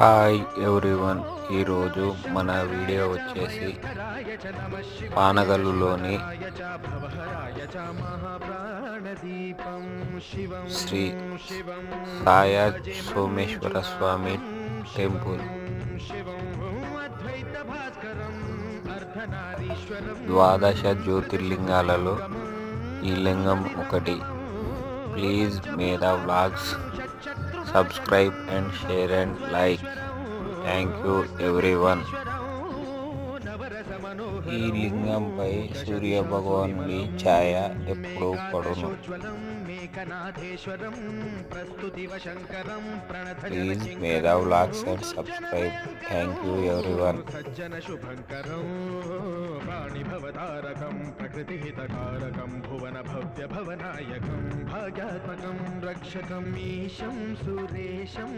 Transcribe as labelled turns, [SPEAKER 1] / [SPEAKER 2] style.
[SPEAKER 1] Hi everyone. ఈరోజు మన video వచ్చేసి పానగల్లులోని శ్రీ సాయ సోమేశ్వర స్వామి టెంపుల్. ద్వాదశ జ్యోతిర్లింగాలలో ఈ లింగం ఒకటి. Please Medha vlogs subscribe and share and like. Thank you everyone. ఈ లింగంపై సూర్య భగవానుడి ఛాయ ఎప్పుడూ పడును. Please Medha vlogs and subscribe. Thank you everyone. ప్రకృతిహితకారకం భువన భవ్య భవనాయకం భాగ్యాత్మకం రక్షకం ఈశం సురేశం